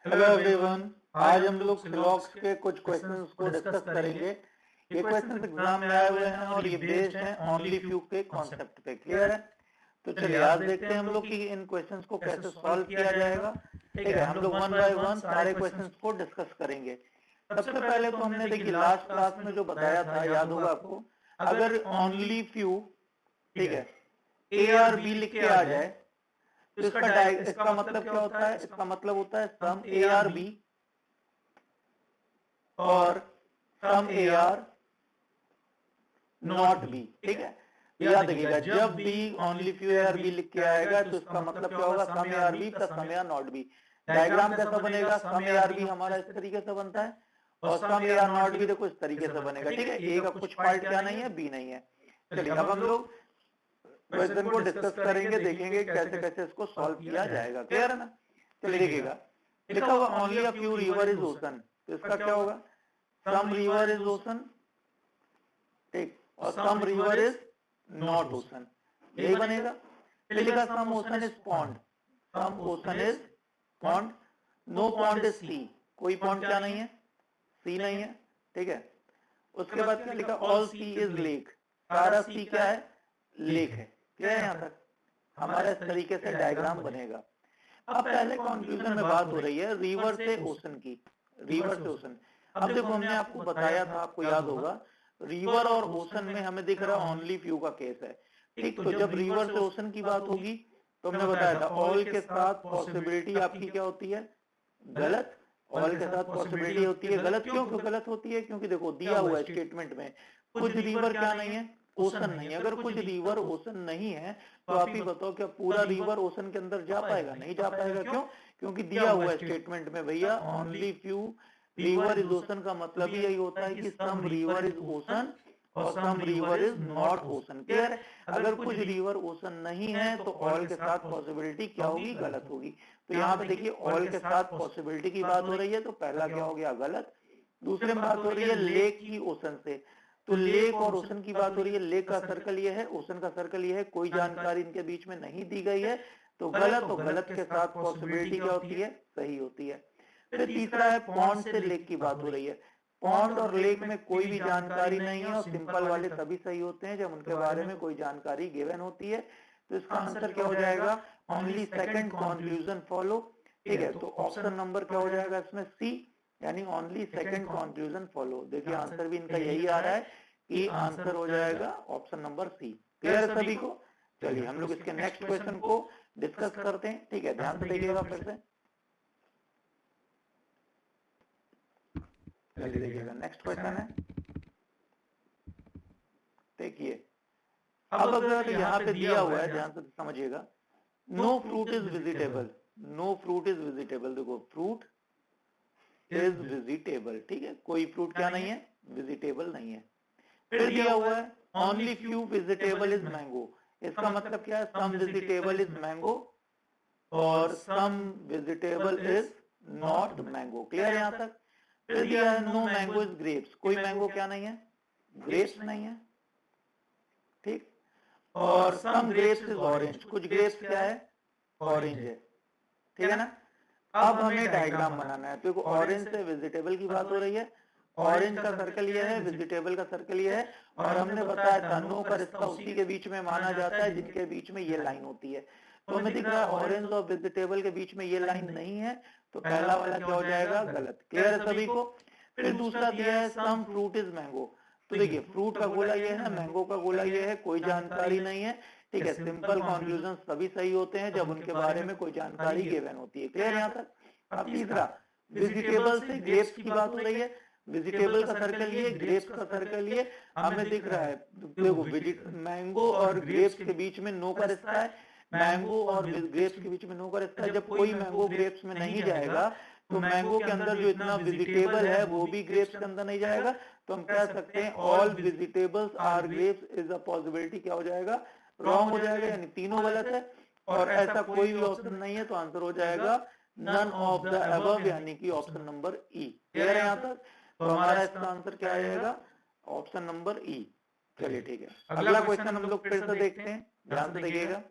Hello everyone, आज हम लोग सिलॉक्स के कुछ क्वेश्चंस को डिस्कस करेंगे। ये क्वेश्चंस एग्जाम में आए हुए हैं और ये बेस्ड हैं ओनली फ्यू के कॉन्सेप्ट पे। क्लियर है? तो चलिए आज देखते हैं हम लोग कि इन क्वेश्चंस को कैसे सॉल्व किया जाएगा। ठीक है, हम लोग वन बाय वन सारे क्वेश्चंस को डिस्कस करेंगे। सबसे पहले तो हमने देखिए लास्ट क्लास में जो बताया था, याद होगा आपको, अगर ओनली फ्यू, ठीक है, ए और बी लिख के आ जाए तो इसका मतलब क्या होता है? इसका मतलब होता है सम ए आर बी और some A are not B. ठीक है, याद रखिएगा जब भी only few A are B लिख के आएगा तो इसका मतलब क्या होगा? Some A are B plus some A are not B. Diagram कैसा बनेगा? सम ए आर बी हमारा इस तरीके से बनता है और some A are not B देखो इस तरीके से बनेगा। ठीक है, ए का कुछ पार्ट क्या नहीं है, बी नहीं है। चलिए अब हम लोग क्वेश्चन को डिस्कस करेंगे, देखेंगे कैसे कैसे इसको सॉल्व किया जाएगा। क्लियर है ना? चलिए देखिएगा, लिखा हुआ only a few river is ocean, तो इसका क्या होगा? सम रिवर इज ओशन, ठीक, और some river is not ocean, यही बनेगा। फिर लिखा some ocean is pond, some ocean is pond, no pond is sea, कोई पॉन्ड क्या नहीं है? सी नहीं है। ठीक है, उसके बाद क्या लिखा? ऑल सी इज लेक, सारा सी क्या है? लेक है। क्या है? यहां तक हमारा इस तरीके से डायग्राम बनेगा। अब पहले कंक्लूजन में बात हो रही है रिवर से ओशन की, रिवर से ओशन। अब देखो हमने आपको बताया था, आपको याद होगा, रिवर और ओशन में हमें दिख रहा है ओनली फ्यू का केस है। ठीक, तो जब रिवर से ओशन की बात होगी तो हमने बताया था ऑल के साथ पॉसिबिलिटी आपकी क्या होती है? गलत। ऑल के साथ पॉसिबिलिटी होती है गलत। क्यों क्यों गलत होती है? क्योंकि देखो दिया हुआ है स्टेटमेंट में कुछ रिवर क्या नहीं है? ओशन नहीं है। अगर कुछ रिवर ओशन नहीं है तो आप ही बताओ क्या पूरा रिवर ओशन के अंदर जा पाएगा? नहीं जा पाएगा। क्यों? क्योंकि दिया हुआ है स्टेटमेंट में भैया only few river is ocean, का मतलब ही यही होता है कि सम रिवर इज ओशन और some river is not ocean. Clear है? अगर कुछ रिवर ओशन नहीं है तो ऑल के साथ पॉसिबिलिटी क्या होगी? गलत होगी। तो यहाँ पे देखिए ऑल के साथ पॉसिबिलिटी की बात हो रही है तो पहला क्या हो गया? गलत। दूसरे में बात हो रही है लेक की ओशन से, तो लेक और ओशन की बात हो रही है। लेक का सर्कल ये है, ओशन का सर्कल ये है, कोई जानकारी इनके बीच में नहीं दी गई है तो गलत। और गलत के साथ पॉसिबिलिटी क्या होती है? सही होती है। फिर तीसरा है पॉन्ड से लेक की बात हो रही है। पॉन्ड और लेक में कोई भी जानकारी नहीं है और सिंपल वाले तभी सही होते हैं जब उनके बारे में कोई जानकारी गिवन होती है। तो इसका आंसर क्या हो जाएगा? Only second conclusion follow. ठीक है, तो ऑप्शन नंबर क्या हो जाएगा इसमें? सी, यानी ओनली सेकंड कंक्लूजन फॉलो। देखिए आंसर भी इनका यही आ रहा है कि आंसर हो जाएगा ऑप्शन नंबर सी। क्लियर है सभी को? चलिए हम लोग इसके नेक्स्ट क्वेश्चन को डिस्कस करते हैं। ठीक है, ध्यान से देखिएगा फिर से। चलिए देखिएगा नेक्स्ट क्वेश्चन है, देखिए अब अगर यहाँ पे दिया हुआ है, ध्यान से समझिएगा, no fruit is vegetable, no fruit is vegetable. देखो फ्रूट इज विजिटेबल, ठीक है, कोई फ्रूट क्या नहीं है? विजिटेबल नहीं है। फिर दिया हुआ है only few vegetable is mango, इसका मतलब क्या है? सम विजिटेबल इज मैंगो और some vegetable is not mango. Clear यहाँ तक? फिर दिया है नो मैंगो इज ग्रेप्स, कोई मैंगो क्या नहीं है? ग्रेप्स नहीं है। ठीक, और सम ग्रेप्स इज ऑरेंज, कुछ ग्रेप्स क्या है? ऑरेंज है। ठीक है ना? अब हमें डायग्राम बनाना है। तो ऑरेंज से वेजिटेबल की बात हो रही है, ऑरेंज का सर्कल ये है, वेजिटेबल का सर्कल ये है, और हमने बताया था नो का रिश्ता उसी के बीच में माना जाता है जिनके बीच में ये लाइन होती है। तो हमें दिख रहा है ऑरेंज और वेजिटेबल के बीच में ये लाइन नहीं है, तो पहला वाला क्या हो जाएगा? गलत। क्लियर है सभी को? फिर दूसरा दिया है सम फ्रूट इज मैंगो, तो देखिए फ्रूट का गोला ये है, मैंगो का गोला ये है, कोई जानकारी नहीं है। ठीक है, सिंपल कंक्लूजन तभी सही होते हैं जब उनके बारे में कोई जानकारी गिवन होती है। क्लियर यहाँ तक? अब तीसरा, वेजिटेबल से ग्रेप्स की बात हो रही है, वेजिटेबल का सर्कल ये, ग्रेप्स का सर्कल ये, हमें दिख रहा है देखो मैंगो और ग्रेप्स के बीच में नो का रिश्ता है, मैंगो और ग्रेप्स के बीच में नो का रिश्ता है। जब कोई मैंगो ग्रेप्स में नहीं जाएगा तो मैंगो के अंदर जो इतना वेजिटेबल है वो भी ग्रेप्स के अंदर नहीं जाएगा, तो हम कह सकते हैं all vegetables are grapes is a possibility. क्या हो जाएगा? रॉन्ग हो जाएगा, यानी तीनों गलत है और ऐसा कोई भी ऑप्शन नहीं है, तो आंसर हो जाएगा नन ऑफ द अबव, यानी कि ऑप्शन नंबर ई। क्लियर है यहाँ तक? तो हमारा इसका आंसर क्या आएगा? ऑप्शन नंबर ई। चलिए ठीक है, अगला क्वेश्चन हम लोग फिर से देखते हैं, ध्यान से देखिएगा।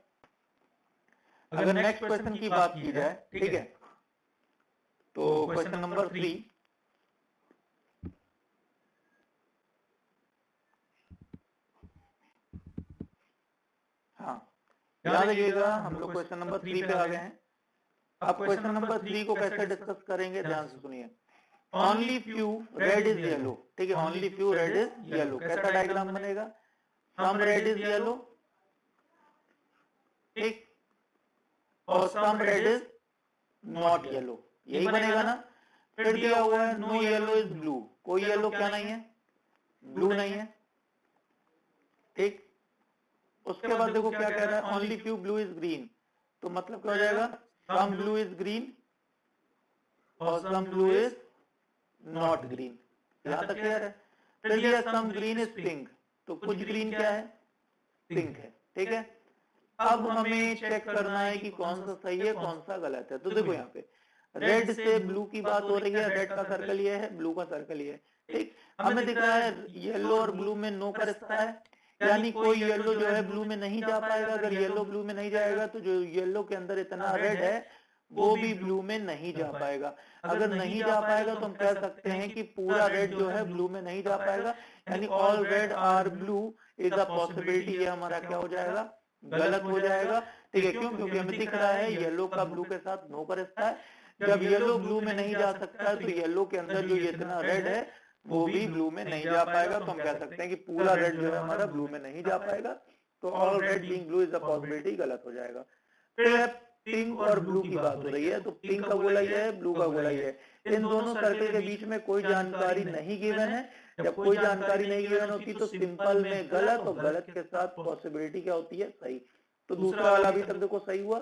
अगर नेक्स्ट क्वेश्चन की बात की जाए, ठीक है, तो क्वेश्चन नंबर 3, हाँ याद रखिएगा हम लोग क्वेश्चन नंबर 3 पे आ गए हैं। अब क्वेश्चन नंबर 3 को कैसे डिस्कस करेंगे, ध्यान से सुनिए। Only few red is yellow, ठीक है, only few red is yellow, कैसा डायग्राम बनेगा, सम रेड इज येलो, ठीक, और some red is not yellow, यही बनेगा ना। फिर दिया हुआ है नो येलो इज ब्लू, कोई येलो क्या नहीं है, ब्लू नहीं है, ठीक। उसके बाद देखो क्या कह रहा है, only few blue is green, तो मतलब क्या हो जाएगा, सम ब्लू इज ग्रीन और some blue is not green, यहां तक क्लियर है। फिर दिया सम ग्रीन इज पिंक, तो कुछ ग्रीन क्या है, पिंक है, ठीक है। अब हमें चेक करना है कि कौन सा सही है कौन सा गलत है। तो देखो यहाँ पे रेड से ब्लू की बात हो रही है, रेड का सर्कल ये है, ब्लू का सर्कल ये है, ठीक। हमें दिख रहा है येलो और ब्लू में नो का रिश्ता है, यानी कोई येलो जो है ब्लू में नहीं जा पाएगा। अगर येलो ब्लू में नहीं जाएगा तो जो येलो के अंदर इतना रेड है वो भी ब्लू में नहीं जा पाएगा। अगर नहीं जा पाएगा तो हम कह सकते हैं कि पूरा रेड जो है ब्लू में नहीं जा पाएगा, यानी all red are blue is a possibility, ये हमारा क्या हो जाएगा, गलत हो जाएगा, ठीक है। क्यों, क्योंकि हमें दिख रहा है येलो का ब्लू के साथ नो का रिश्ता है। जब येलो ब्लू में नहीं जा सकता है तो येलो के अंदर जो ये इतना रेड है वो भी ब्लू में नहीं जा पाएगा। तो हम कह सकते हैं कि पूरा रेड जो है हमारा ब्लू में नहीं जा पाएगा, तो all red being blue is a possibility गलत हो जाएगा। फिर पिंक और ब्लू की बात हो रही है, तो पिंक का गोला ये है, ब्लू का गोला ये है। इन दोनों सर्कल के बीच में कोई जानकारी नहीं गिवन है। जब कोई जानकारी नहीं गिवन होती तो सिंपल में गलत, और गलत के साथ पॉसिबिलिटी क्या होती है, सही। तो दूसरा वाला अभी तक देखो सही हुआ।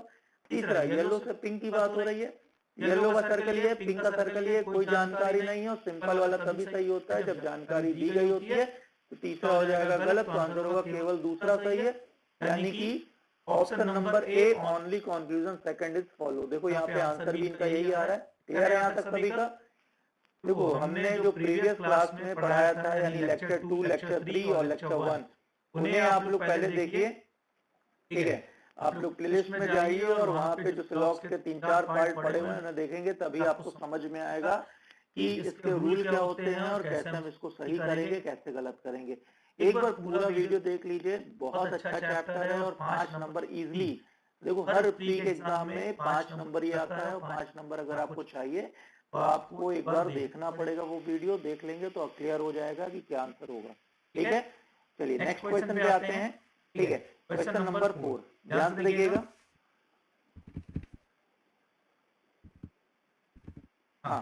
तीसरा येलो से पिंक की बात हो रही है, येलो का सर्कल ये, पिंक का सर्कल ये, कोई जानकारी नहीं है, और सिंपल वाला तभी सही होता है जब जानकारी दी गई होती है। तो तीसरा हो जाएगा गलत, तो आंसर होगा केवल दूसरा सही है, यानी कि option number A only conclusion second is follow. देखो यहाँ पे आंसर भी इनका यही आ रहा है। क्लियर है यहाँ तक सभी का। देखो हमने जो प्रीवियस क्लास में पढ़ाया था, यानी लेक्चर 2, लेक्चर 3 और लेक्चर 1, उन्हें आप लोग पहले देखिए, ठीक है। आप लोग प्लेलिस्ट में जाइए और वहां पे जो सिलॉक्स के 3-4 पार्ट पड़े हुए हैं उन्हें देखेंगे, तभी आपको समझ में आएगा कि इसके रूल क्या होते हैं और कैसे हम इसको सही करेंगे, कैसे गलत करेंगे। एक बार पूरा वीडियो देख लीजिए, बहुत अच्छा चैप्टर है और 5 नंबर इजिली। देखो हर प्री के एग्जाम में 5 नंबर ही आता है, और 5 नंबर अगर आपको चाहिए तो आपको एक बार देखना पड़ेगा, वो वीडियो देख लेंगे तो क्लियर हो जाएगा कि क्या आंसर होगा, ठीक है। चलिए नेक्स्ट क्वेश्चन पे आते हैं, ठीक है। क्वेश्चन नंबर 4 ध्यान से देखिएगा। हाँ,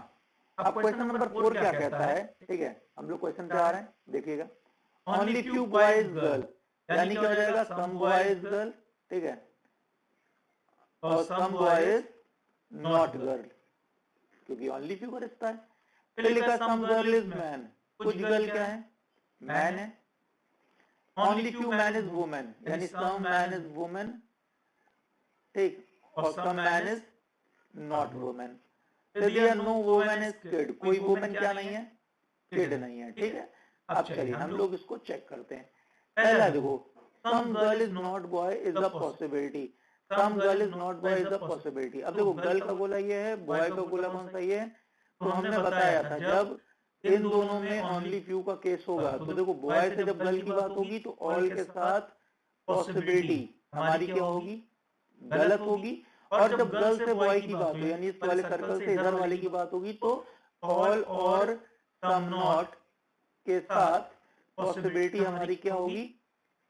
अब क्वेश्चन नंबर 4 क्या कहता है, ठीक है। हम लोग क्वेश्चन पे आ रहे हैं, देखिएगा। ओनली फ्यू बॉयज गर्ल, यानी क्या हो जाएगा, सम बॉयज गर्ल, ठीक है, और सम बॉयज नॉट गर्ल, क्योंकि ओनली फ्यू का रिश्ता है। फिर लिखा सम गर्ल इज मैन, कुछ गर्ल क्या है, मैन है। Only few man is women, यानी सम मैन इज वुमेन, ठीक, और सम मैन इज नॉट वुमेन। फिर दिया नो वुमेन इज किड, कोई वुमेन क्या नहीं है, किड नहीं है, ठीक है। अब चलिए हम लोग इसको चेक करते हैं। पहला देखो, some girl is not boy is a possibility, some girl is not boy is a possibility. अब देखो गर्ल का गोला ये है, बॉय का गोला कौन सा ये है, तो हमने बताया था जब इन दोनों में ओनली फ्यू का केस होगा, तो देखो बॉय से जब गर्ल की बात होगी तो ऑल के साथ पॉसिबिलिटी हमारी क्या होगी, गलत होगी। और जब गर्ल से बॉय की बात हो, यानी इस वाले सर्कल से इधर वाले की बात होगी, तो ऑल और सम नॉट के साथ पॉसिबिलिटी हमारी क्या होगी,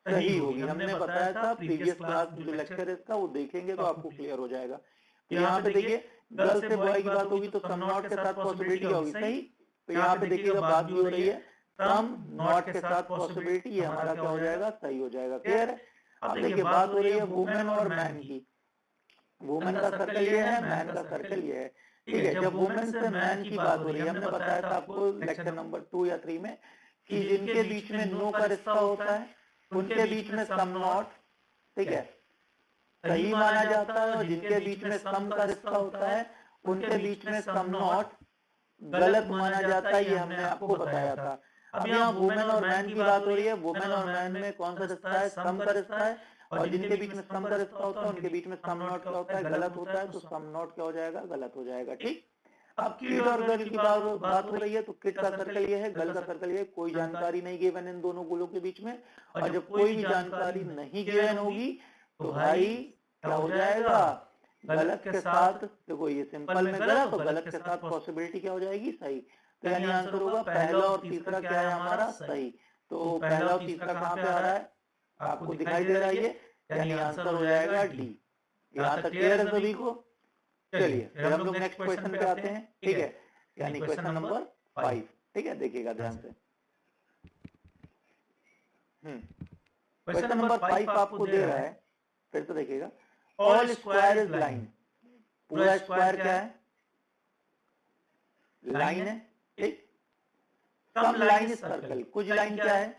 सही होगी। हमने बताया था प्रीवियस क्लास जो लेक्चर है इसका, वो देखेंगे तो आपको क्लियर हो जाएगा। तो यहाँ पे देखिए गर्ल से बॉय की बात होगी तो सम नॉट के साथ पॉसिबिलिटी होगी, सही। तो यहाँ पे देखिएगा बात भी हो रही है सम नॉट के साथ पॉसिबिलिटी, ये हमारा क्या हो जाएगा, सही हो जाएगा। क्लियर है। अब देखिए बात हो रही है वुमेन और मैन की। वुमेन का सर्कल ये है, मैन का सर्कल ये है, ठीक है। जब वुमेन से मैन की बात हो रही है, हमने बताया था आपको लेक्चर नंबर 2 या 3 में कि जिनके बीच में नो का रिश्ता होता है उनके बीच में सम नॉट, ठीक है, सही माना जाता है, और जिनके बीच में सम का रिश्ता होता है उनके बीच में सम नॉट गलत माना जाता है, ये हमने आपको बताया था। अब यहाँ वुमेन और मैन की बात हो रही है, वुमेन और मैन में कौन सा रिश्ता है, सम का रिश्ता है, और जिनके बीच में सम का रिश्ता होता है उनके बीच में सम नॉट क्या होता है, गलत होता है। तो सम नॉट क्या हो जाएगा, गलत हो जाएगा, ठीक। अब किड और गर्ल की बात हो रही है, तो किड का सर्कल ये है, गर्ल का सर्कल ये है, कोई जानकारी नहीं गिवन इन दोनों गोलों के बीच में। और जब कोई भी जानकारी नहीं गिवन होगी तो भाई क्या हो जाएगा, गलत के साथ, देखो ये सिंपल में गलत और गलत के साथ पॉसिबिलिटी क्या हो जाएगी, सही। तो यानी आंसर होगा पहला और तीसरा क्या है हमारा, सही। तो पहला और तीसरा कहाँ पे आ रहा है, आपको दिखाई दे रहा है ये, यानी आंसर हो जाएगा डी। यहाँ तक क्लियर है सभी को। चलिए फिर हम लोग नेक्स्ट क्वेश्चन पे आते हैं, ठीक है, यानी क्वेश्चन नंबर 5, ठीक है, देखिएगा ध्यान से। क्वेश्चन नंबर 5 आपको दे रहा है, फिर से देखिएगा, ऑल स्क्वायर इज लाइन, पूरा स्क्वायर क्या है, लाइन है, ठीक। सम लाइन इज सर्कल, कुछ लाइन क्या है,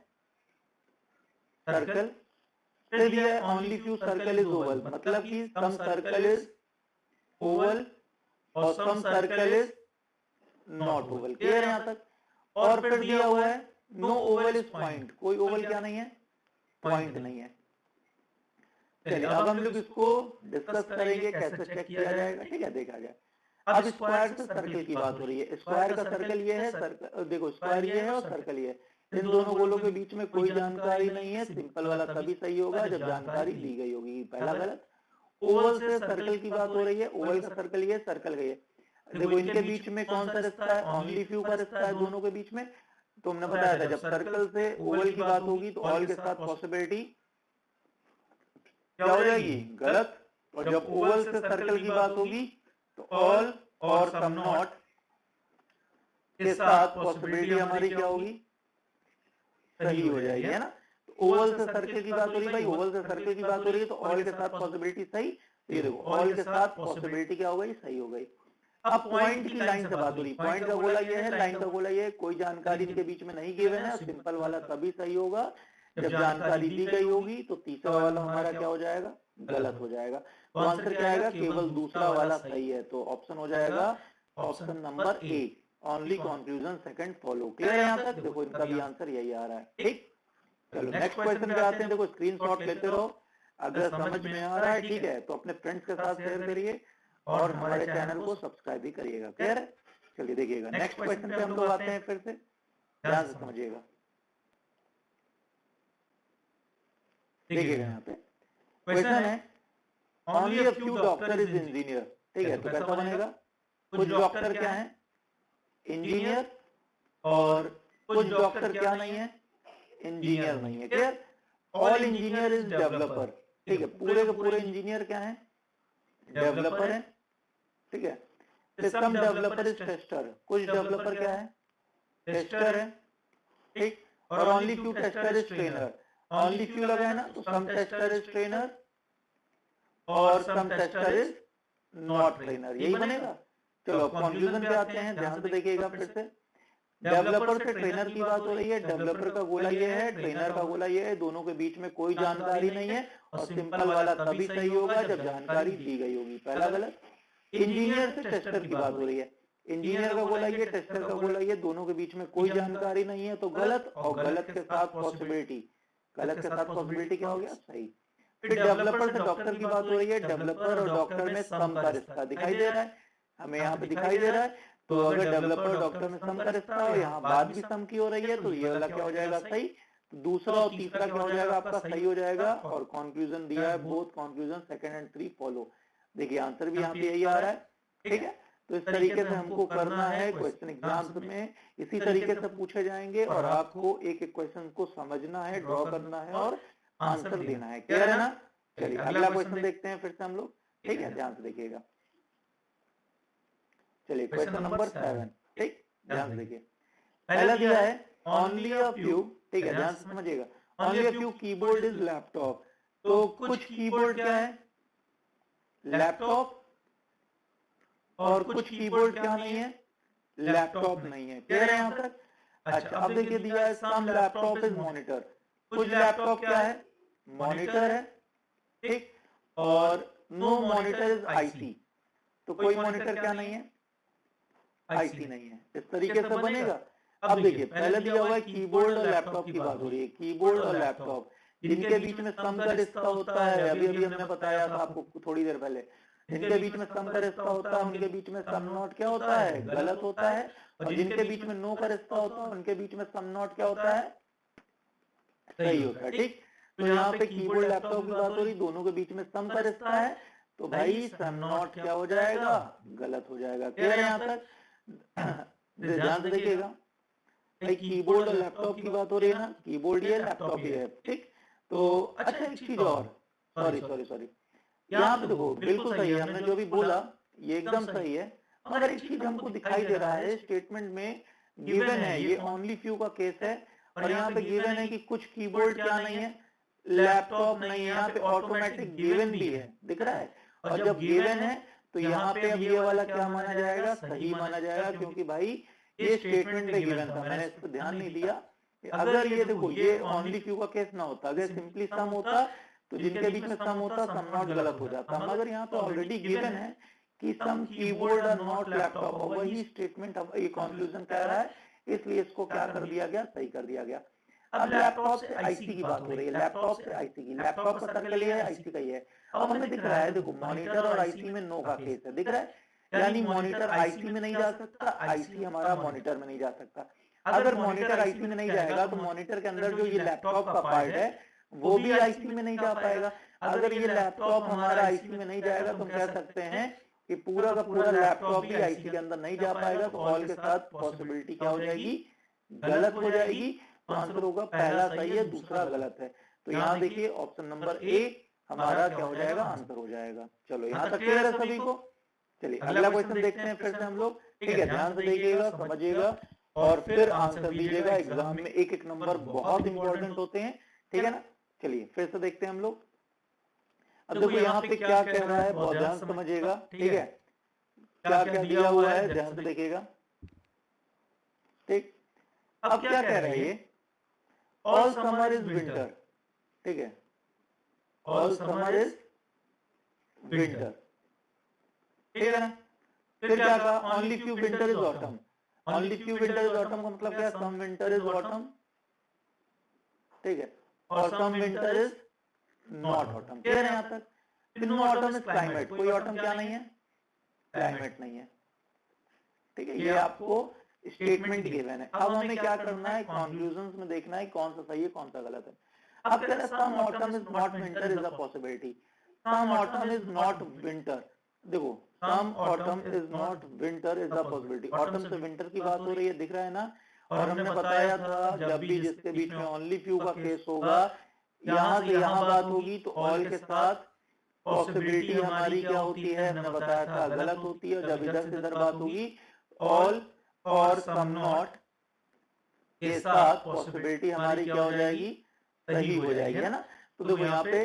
सर्कल। फिर दिया है only few circle is oval, मतलब कि सम सर्कल इज ओवल और some circle is not oval, clear है यहां तक। और फिर दिया हुआ है नो ओवल इज पॉइंट, कोई ओवल क्या नहीं है, पॉइंट नहीं है। चलिए अब हम लोग इसको डिस्कस करेंगे कैसे चेक किया जाएगा, ठीक है, देखा जाए। अब स्क्वायर से सर्कल की बात हो रही है, स्क्वायर का सर्कल ये है, सर्कल देखो स्क्वायर ये है और सर्कल ये है, इन दोनों गोलों के बीच में कोई जानकारी नहीं है, सिंपल वाला तभी सही होगा जब जानकारी दी गई होगी, पहला गलत। ओवल से सर्कल की बात हो रही है, ओवल का सर्कल ये, सर्कल ये, देखो इनके बीच में कौन सा रिश्ता है, ओनली फ्यू का रिश्ता है दोनों के बीच में। तो हमने बताया था जब सर्कल से ओवल की बात होगी तो ऑल के साथ पॉसिबिलिटी क्या हो जाएगी, गलत। और जब ओवल से सर्कल की बात होगी तो ऑल और सम नॉट के साथ पॉसिबिलिटी हमारी क्या होगी, सही हो जाएगी, है ना। तो ओवल से सर्कल की बात हो रही है भाई, ओवल से सर्कल की बात हो रही है तो ऑल के साथ पॉसिबिलिटी सही, ये देखो ऑल के साथ पॉसिबिलिटी क्या हो गई, सही हो गई। अब पॉइंट की लाइन से बात हो रही, पॉइंट का गोला ये है, लाइन का गोला ये है, कोई जानकारी इनके बीच में नहीं गिवन है, सिंपल वाला तभी सही होगा जब जानकारी दी गई होगी। तो तीसरा वाला हमारा क्या हो जाएगा, गलत हो जाएगा। तो आंसर क्या आएगा, केवल दूसरा वाला सही है, तो ऑप्शन हो जाएगा option number A, only conclusion second follow, clear है यहाँ तक। देखो इनका भी आंसर यही आ रहा है, ठीक। चलो नेक्स्ट क्वेश्चन पे आते हैं, देखो स्क्रीनशॉट लेते रहो, अगर समझ में आ रहा है ठीक है तो अपने फ्रेंड्स के साथ शेयर करिए और हमारे चैनल को सब्सक्राइब भी करिएगा, क्लियर है। चलिए देखिएगा नेक्स्ट क्वेश्चन पे हम लोग आते हैं, फिर से ध्यान से समझिएगा, देखिएगा यहाँ पे क्वेश्चन है only a few doctor is engineer, ठीक है। तो कैसा बनेगा, कुछ डॉक्टर क्या है, इंजीनियर, और कुछ डॉक्टर क्या नहीं है, इंजीनियर नहीं है, clear. All engineer is developer, ठीक है, पूरे के पूरे इंजीनियर क्या है, डेवलपर है, ठीक है। सिस्टम डेवलपर इज टेस्टर, कुछ डेवलपर क्या है, टेस्टर है, ठीक। और only few tester is trainer, only few लगा है ना, तो सम टेस्टर इज ट्रेनर और सम टेस्टर इज नॉट ट्रेनर, यही बनेगा। चलो कंक्लूजन पे आते हैं, ध्यान से देखिएगा फिर से। डेवलपर से ट्रेनर की बात हो रही है, डेवलपर का गोला ये है, ट्रेनर का गोला ये है, दोनों के बीच में कोई जानकारी नहीं है और सिंपल वाला तभी सही होगा जब जानकारी दी गई होगी, पहला गलत। इंजीनियर से टेस्टर की बात हो रही है, इंजीनियर का गोला ये, टेस्टर का गोला ये, दोनों के बीच में कोई जानकारी नहीं है तो गलत, और गलत के साथ पॉसिबिलिटी, गलत के साथ पॉसिबिलिटी क्या हो गया, सही। फिर डेवलपर से डॉक्टर की बात हो रही है, डेवलपर और डॉक्टर में सम का रिश्ता दिखाई दे रहा है, हमें यहाँ पे दिखाई दे रहा है। तो अगर डेवलपर और डॉक्टर में सम का रिश्ता हो, यहाँ बात भी सम की हो रही है, तो ये वाला क्या हो जाएगा, सही। दूसरा और तीसरा क्या हो जाएगा आपका, सही हो जाएगा। और कंक्लूजन दिया है both conclusion second and 3 follow, देखिए आंसर भी यहाँ पे यही आ रहा है, ठीक है। तो इस तरीके से हमको करना है, क्वेश्चन एग्जाम्स में इसी तरीके से पूछे जाएंगे और आपको एक एक क्वेश्चन को समझना है, ड्रॉ करना है और आंसर देना है, क्लियर है ना। चलिए अगला क्वेश्चन देखते हैं फिर से हम लोग, ठीक है, ध्यान से देखिएगा। चलिए क्वेश्चन नंबर 7, ठीक, ध्यान से देखिए। पहला दिया है ओनली अ फ्यू, ठीक है, ध्यान से समझिएगा, only a few keyboard is laptop, तो कुछ कीबोर्ड क्या है, लैपटॉप, और कुछ कीबोर्ड क्या नहीं है, लैपटॉप नहीं है, क्लियर है यहाँ तक। अच्छा अब देखिए दिया है सम लैपटॉप इज मॉनिटर, कुछ लैपटॉप क्या है, मॉनिटर है, ठीक। और नो मॉनिटर इज आईसी, तो कोई मॉनिटर क्या नहीं है, आईसी नहीं है, इस तरीके से बनेगा। अब देखिए पहले दिया हुआ है कीबोर्ड और लैपटॉप की बात हो रही है, कीबोर्ड और लैपटॉप जिनके बीच में सम का रिश्ता होता है, अभी अभी हमने बताया था आपको थोड़ी देर पहले, जिनके बीच में सम का रिश्ता होता है उनके बीच में सम नॉट क्या होता है, गलत होता है, और जिनके बीच में नो का रिश्ता होता है उनके बीच में सम नॉट क्या होता है, सही होता है। ठीक, तो यहाँ पे कीबोर्ड लैपटॉप की बात हो रही, दोनों के बीच में सम का रिश्ता है, तो भाई सम नॉट क्या हो जाएगा, गलत हो जाएगा। क्लियर है यहाँ तक? ध्यान से देखिएगा भाई, कीबोर्ड और लैपटॉप की बात हो रही है ना, कीबोर्ड ये लैपटॉप ही है। ठीक, तो अच्छा एक चीज और, सॉरी यहाँ पे देखो बिल्कुल सही है, हमने जो भी बोला ये एकदम सही है, मगर एक चीज हमको दिखाई दे रहा है स्टेटमेंट में, गिवन है, ये ओनली फ्यू का केस है, और यहाँ पे गिवन है कि कुछ कीबोर्ड क्या नहीं है, लैपटॉप नहीं है, यहाँ पे ऑटोमेटिक गिवन भी है, दिख रहा है। और जब गिवन है तो यहाँ पे अब ये वाला क्या माना जाएगा, सही माना जाएगा, क्योंकि भाई ये स्टेटमेंट में गिवन था, मैंने इस पर ध्यान नहीं दिया। अगर ये देखो ये ओनली फ्यू का केस ना होता, अगर सिंपली सम होता तो जिनके बीच में सम होता सम नॉट गलत हो जाता, मगर यहाँ पे ऑलरेडी गिवन है कि सम कीबोर्ड आर नॉट लैपटॉप, और वही स्टेटमेंट अब ये कंक्लूजन कह रहा है, इसलिए इसको क्या कर दिया गया, सही कर दिया गया। अब लैपटॉप से आईसी की बात हो रही है, लैपटॉप से आईसी की, लैपटॉप का सर्कल ये है, आईसी का ये है। अब हमें दिख रहा है देखो मॉनिटर और आईसी में नो का केस है, दिख रहा है, यानी मॉनिटर आईसी में नहीं जा सकता, आईसी हमारा मॉनिटर में नहीं जा सकता। अगर मॉनिटर आईसी में नहीं जाएगा तो मॉनिटर के अंदर जो ये लैपटॉप का पार्ट है वो भी आईसी में नहीं जा पाएगा। अगर ये लैपटॉप हमारा आईसी में नहीं जाएगा तो हम कह सकते हैं कि पूरा का पूरा लैपटॉप भी आईसी के अंदर नहीं जा पाएगा, तो ऑल के साथ पॉसिबिलिटी क्या हो जाएगी, गलत हो जाएगी। तो आंसर होगा पहला सही है, दूसरा गलत है। तो यहाँ देखिए ऑप्शन नंबर ए हमारा क्या हो जाएगा, आंसर हो जाएगा। चलो यहाँ तक क्लियर है सभी को? चलिए अगला क्वेश्चन देखते हैं फिर से हम लोग, ठीक है, ध्यान से देखिएगा, समझिएगा और फिर आंसर दीजिएगा। एग्जाम में एक एक नंबर बहुत इंपॉर्टेंट होते हैं, ठीक है ना। चलिए फिर से देखते हैं हम लोग। अब देखो यहाँ पे क्या कह रहा है, बहुत ध्यान से समझिएगा, ठीक है, क्या क्या दिया हुआ है ध्यान से देखिएगा। ठीक, अब क्या कह रहा है ये, ऑल समर इज विंटर, ठीक है, ऑल समर इज विंटर, ठीक है ना। फिर क्या कहा, only few winter is autumn, only few winter is autumn का मतलब क्या, सम विंटर इज ऑटम, ठीक है, और some winter is not autumn. Clear है यहाँ तक? फिर नो ऑटम इज क्लाइमेट, कोई ऑटम क्या नहीं है, क्लाइमेट नहीं है, ठीक है, ये आपको स्टेटमेंट गिवन है। अब हमें क्या करना है, कंक्लूजन्स में देखना है कौन सा सही है कौन सा गलत है। अब कह रहा है some autumn is not winter is a possibility, some autumn is not winter, देखो some autumn is not winter is a possibility, autumn से विंटर की बात हो रही है, दिख रहा है ना। और हमने बताया था जब भी जिसके बीच में ओनली फ्यू का केस होगा, यहाँ से यहाँ बात होगी तो ऑल के साथ पॉसिबिलिटी हमारी क्या होती है, हमने बताया था गलत होती है। जब इधर से इधर बात होगी ऑल और सम नॉट के साथ पॉसिबिलिटी हमारी क्या हो जाएगी, सही हो जाएगी, है ना। तो देखो यहाँ पे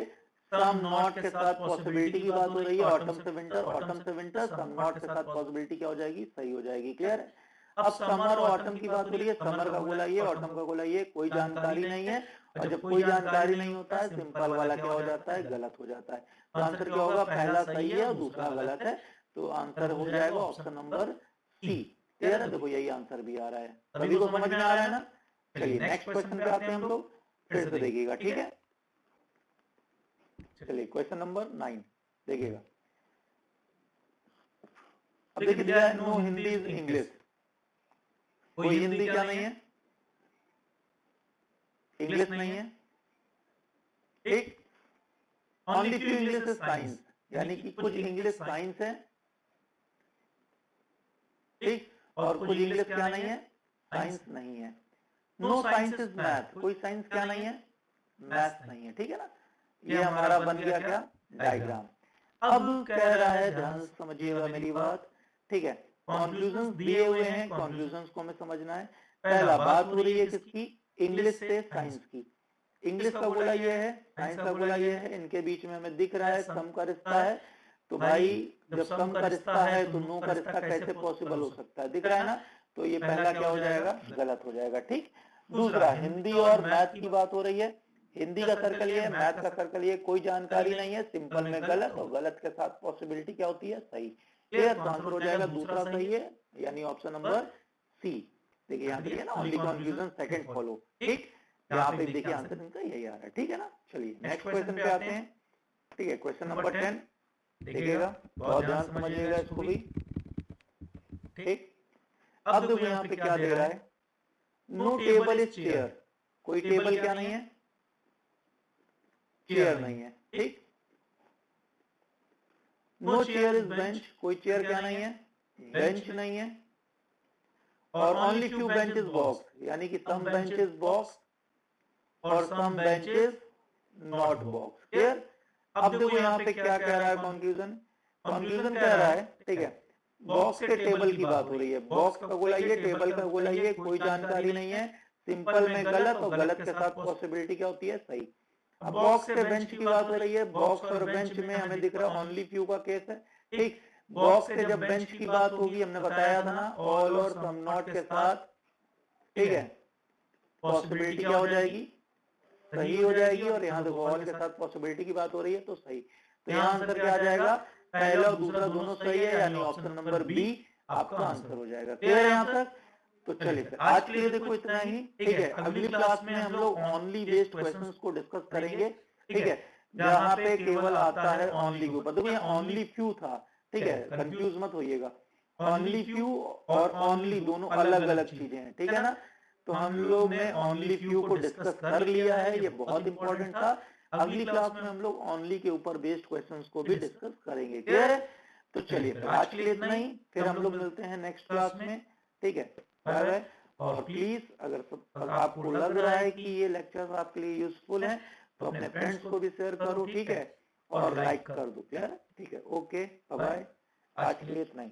सम नॉट के साथ पॉसिबिलिटी की बात हो रही है, ऑटम से विंटर, ऑटम से विंटर, सम नॉट के साथ पॉसिबिलिटी क्या हो जाएगी, सही हो जाएगी। क्लियर है? अब समर और ऑटम की बात हो रही है, समर का गोला ये, ऑटम का गोला ये, कोई जानकारी नहीं है, और जब कोई जानकारी नहीं होता है सिंपल वाला क्या हो जाता है, गलत हो जाता है। तो आंसर क्या होगा, पहला सही है और दूसरा गलत है, तो आंसर हो जाएगा ऑप्शन नंबर सी। क्लियर है? देखो यही आंसर भी आ रहा है, सभी को समझ में आ रहा है ना। चलिए नेक्स्ट क्वेश्चन पे आते हैं हम लोग, फिर से देखिएगा, ठीक है। चलिए क्वेश्चन नंबर 9 देखिएगा। अब देखिए दिया है नो हिंदी इज इंग्लिश, कोई हिंदी क्या नहीं है, इंग्लिश नहीं है, ठीक। Only few English is science, यानी कि कुछ इंग्लिश साइंस है, ठीक, और कुछ इंग्लिश क्या नहीं है, साइंस नहीं है। नो साइंस इज मैथ, कोई साइंस क्या नहीं है, मैथ नहीं है, ठीक है ना। ये हमारा बन गया क्या, डायग्राम। अब कह रहा है, ध्यान से समझिएगा मेरी बात, ठीक है। कंक्लूजन्स दिए हुए हैं, कंक्लूजन्स को हमें समझना है। पहला बात हो रही है किसकी, इंग्लिश से साइंस की। इंग्लिश का गोला ये है, साइंस का गोला ये है, इनके बीच में हमें दिख रहा है सम का रिश्ता है। तो भाई जब सम का रिश्ता है तो नो का रिश्ता कैसे पॉसिबल हो सकता है, दिख रहा है ना। तो ये पहला क्या हो जाएगा, गलत हो जाएगा, ठीक। दूसरा हिंदी और मैथ की बात हो रही है, हिंदी का सर्कल ये, मैथ का सर्कल ये, कोई जानकारी नहीं है, सिंपल में गलत, और गलत के साथ पॉसिबिलिटी क्या होती है, सही। क्लियर? तो आंसर हो जाएगा दूसरा सही है, यानी ऑप्शन नंबर सी। देखिए यहाँ पे ना ओनली कंफ्यूजन सेकंड फॉलो, ठीक। यहाँ पे देखिए आंसर इनका यही आ रहा है, ठीक है ना। चलिए नेक्स्ट क्वेश्चन पे आते हैं, ठीक है। क्वेश्चन नंबर 10 देखिएगा, बहुत ध्यान समझिएगा इसको भी। ठीक, अब देखो यहाँ पे क्या दे रहा है, नो टेबल इज चेयर, कोई टेबल क्या नहीं है, चेयर नहीं है। ठीक, नो चेयर इज बेंच, कोई चेयर क्या नहीं है, बेंच नहीं है। और ओनली फ्यू बेंचेस बॉक्स, यानी कि सम बेंचेस बॉक्स और सम बेंचेस नॉट बॉक्स। क्लियर। अब देखो यहाँ पे क्या कह रहा है कंक्लूजन, कंक्लूजन कह रहा है, ठीक है, बॉक्स के टेबल की बात हो रही है, बॉक्स का गोला ये, टेबल का गोला ये, कोई जानकारी नहीं है, सिंपल में गलत, और गलत के साथ पॉसिबिलिटी क्या होती है, सही। अब बॉक्स के बेंच की बात हो रही है, बॉक्स और बेंच में हमें दिख रहा है ओनली फ्यू का केस है। ठीक, बॉक्स के जब बेंच की बात होगी, हमने बताया था ना, ऑल और सम नॉट के साथ, ठीक है, पॉसिबिलिटी क्या हो जाएगी, सही हो जाएगी। और यहाँ देखो ऑल के साथ पॉसिबिलिटी की बात हो रही है तो सही, तो यहाँ आंसर क्या आ जाएगा, पहला और दूसरा दोनों सही है, यानी ऑप्शन नंबर बी आपका आंसर हो जाएगा। क्लियर है यहाँ तक। तो चलिए फिर आज के लिए देखो इतना ही, ठीक है। अगली क्लास में हम लोग ओनली बेस्ड क्वेश्चंस को डिस्कस करेंगे, ठीक है, जहाँ पे केवल आता है ओनली के ऊपर। देखो यहाँ ओनली फ्यू था, ठीक है, कंफ्यूज मत होइएगा, ओनली फ्यू और ओनली दोनों अलग अलग चीजें हैं, ठीक है ना। तो हम लोग ने ओनली फ्यू को डिस्कस कर लिया है, ये बहुत इंपॉर्टेंट था। अगली क्लास में हम लोग ओनली के ऊपर बेस्ड क्वेश्चंस को भी डिस्कस करेंगे। क्लियर है। तो चलिए फिर आज के लिए इतना ही, फिर हम लोग मिलते हैं नेक्स्ट क्लास में, ठीक है। Bye bye. और प्लीज अगर आपको लग रहा है कि ये लेक्चर्स आपके लिए यूजफुल हैं तो अपने फ्रेंड्स को भी शेयर करो, ठीक है, और लाइक कर दो। क्लियर, ठीक है, ओके, बाय बाय। आज के लिए इतना ही।